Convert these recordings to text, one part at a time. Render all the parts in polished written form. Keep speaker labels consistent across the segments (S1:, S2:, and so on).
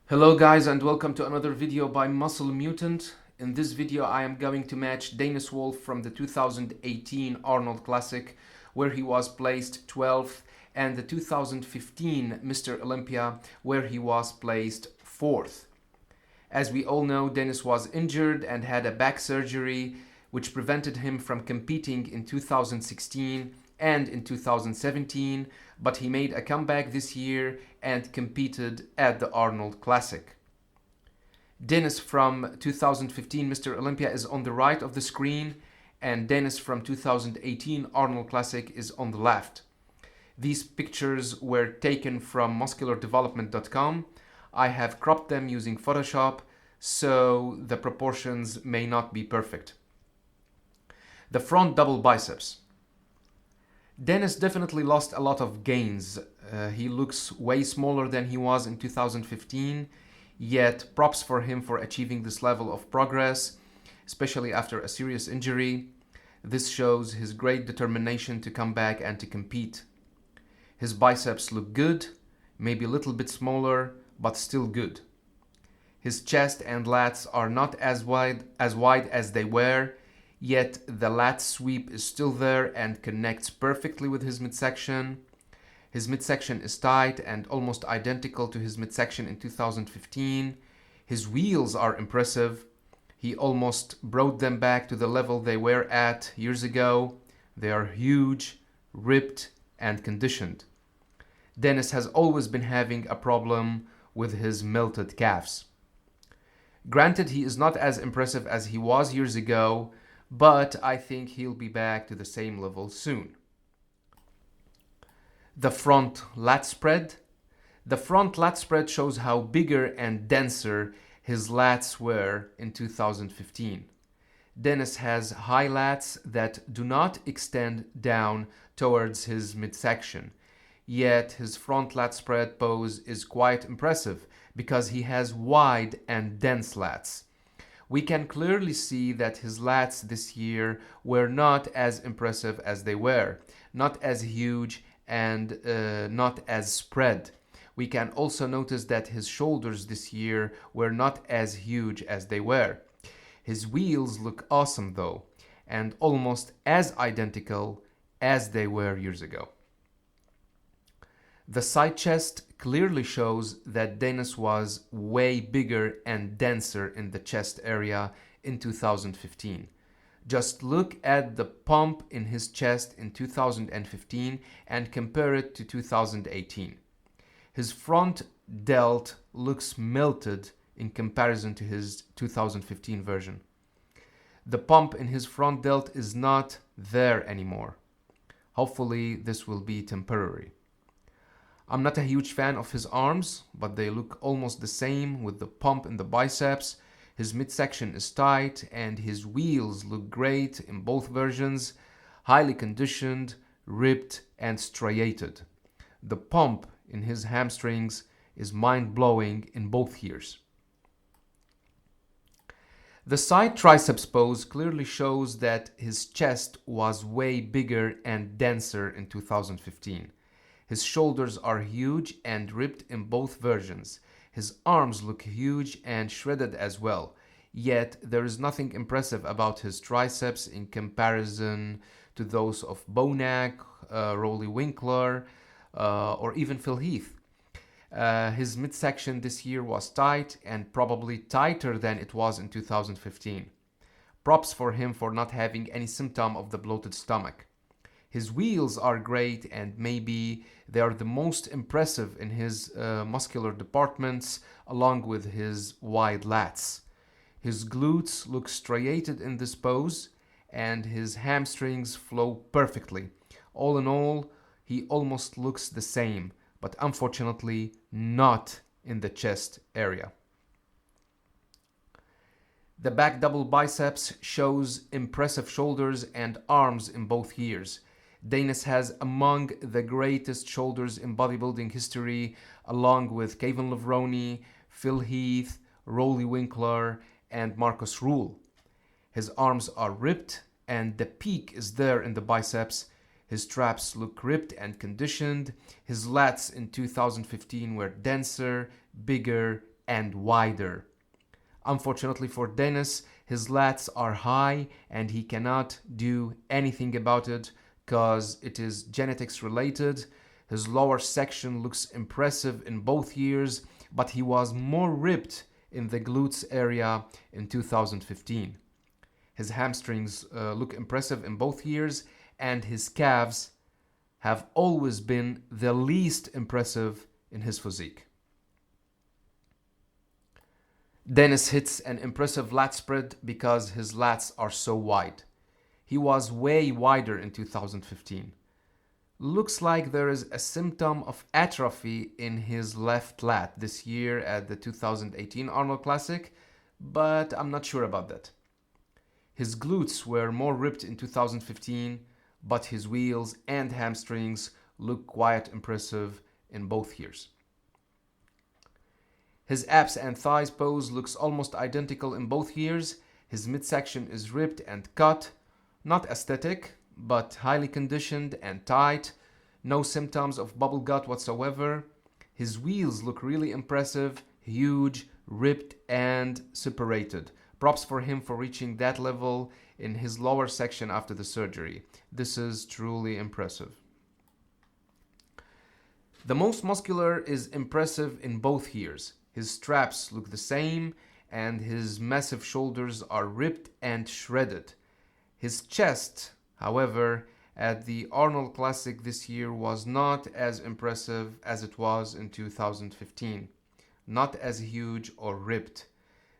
S1: Hello guys and welcome to another video by Muscle Mutant. In this video I am going to match Dennis Wolf from the 2018 Arnold Classic where he was placed 12th and the 2015 Mr. Olympia where he was placed 4th. As we all know, Dennis was injured and had a back surgery which prevented him from competing in 2016 and in 2017, but he made a comeback this year and competed at the Arnold Classic. Dennis from 2015 Mr. Olympia is on the right of the screen and Dennis from 2018 Arnold Classic is on the left. These pictures were taken from musculardevelopment.com. I have cropped them using Photoshop, so the proportions may not be perfect. The front double biceps. Dennis definitely lost a lot of gains. He looks way smaller than he was in 2015, yet props for him for achieving this level of progress, especially after a serious injury. This shows his great determination to come back and to compete. His biceps look good, maybe a little bit smaller, but still good. His chest and lats are not as wide as they were, yet the lat sweep is still there and connects perfectly with his midsection. His midsection is tight and almost identical to his midsection in 2015. His wheels are impressive. He almost brought them back to the level they were at years ago. They are huge, ripped, and conditioned. Dennis has always been having a problem with his melted calves. Granted, he is not as impressive as he was years ago, but I think he'll be back to the same level soon. The front lat spread. The front lat spread shows how bigger and denser his lats were in 2015. Dennis has high lats that do not extend down towards his midsection, yet his front lat spread pose is quite impressive because he has wide and dense lats. We can clearly see that his lats this year were not as impressive as they were, not as huge and not as spread. We can also notice that his shoulders this year were not as huge as they were. His wheels look awesome though, and almost as identical as they were years ago. The side chest clearly shows that Dennis was way bigger and denser in the chest area in 2015. Just look at the pump in his chest in 2015 and compare it to 2018. His front delt looks melted in comparison to his 2015 version. The pump in his front delt is not there anymore. Hopefully this will be temporary. I'm not a huge fan of his arms, but they look almost the same with the pump in the biceps. His midsection is tight and his wheels look great in both versions, highly conditioned, ripped and striated. The pump in his hamstrings is mind-blowing in both years. The side triceps pose clearly shows that his chest was way bigger and denser in 2015. His shoulders are huge and ripped in both versions. His arms look huge and shredded as well. Yet there is nothing impressive about his triceps in comparison to those of Bonac, Rolly Winkler, or even Phil Heath. His midsection this year was tight and probably tighter than it was in 2015. Props for him for not having any symptom of the bloated stomach. His wheels are great and maybe they are the most impressive in his muscular departments along with his wide lats. His glutes look striated in this pose and his hamstrings flow perfectly. All in all, he almost looks the same, but unfortunately not in the chest area. The back double biceps shows impressive shoulders and arms in both years. Dennis has among the greatest shoulders in bodybuilding history, along with Kevin Levrone, Phil Heath, Rolly Winkler, and Marcus Rule. His arms are ripped, and the peak is there in the biceps. His traps look ripped and conditioned. His lats in 2015 were denser, bigger, and wider. Unfortunately for Dennis, his lats are high and he cannot do anything about it because it is genetics related. His lower section looks impressive in both years, but he was more ripped in the glutes area in 2015. His hamstrings look impressive in both years, and his calves have always been the least impressive in his physique. Dennis hits an impressive lat spread because his lats are so wide. He was way wider in 2015. Looks like there is a symptom of atrophy in his left lat this year at the 2018 Arnold Classic, but I'm not sure about that. His glutes were more ripped in 2015, but his wheels and hamstrings look quite impressive in both years. His abs and thighs pose looks almost identical in both years. His midsection is ripped and cut, not aesthetic, but highly conditioned and tight. No symptoms of bubble gut whatsoever. His wheels look really impressive, huge, ripped and separated. Props for him for reaching that level in his lower section after the surgery. This is truly impressive. The most muscular is impressive in both years. His straps look the same and his massive shoulders are ripped and shredded. His chest, however, at the Arnold Classic this year was not as impressive as it was in 2015. Not as huge or ripped.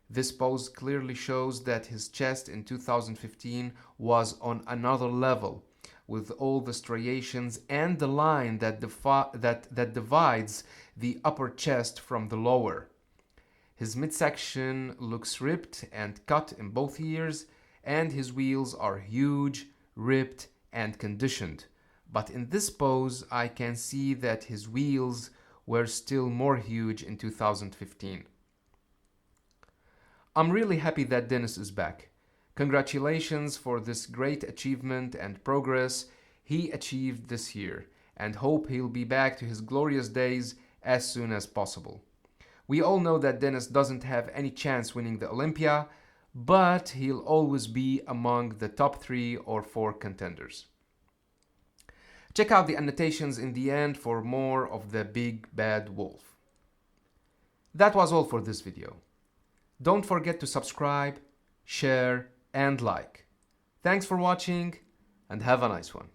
S1: This pose clearly shows that his chest in 2015 was on another level, with all the striations and the line that divides the upper chest from the lower. His midsection looks ripped and cut in both years, and his wheels are huge, ripped, and conditioned. But in this pose, I can see that his wheels were still more huge in 2015. I'm really happy that Dennis is back. Congratulations for this great achievement and progress he achieved this year, and hope he'll be back to his glorious days as soon as possible. We all know that Dennis doesn't have any chance winning the Olympia, but he'll always be among the top 3 or 4 contenders. Check out the annotations in the end for more of the big bad wolf. That was all for this video. Don't forget to subscribe, share, and like. Thanks for watching, and have a nice one.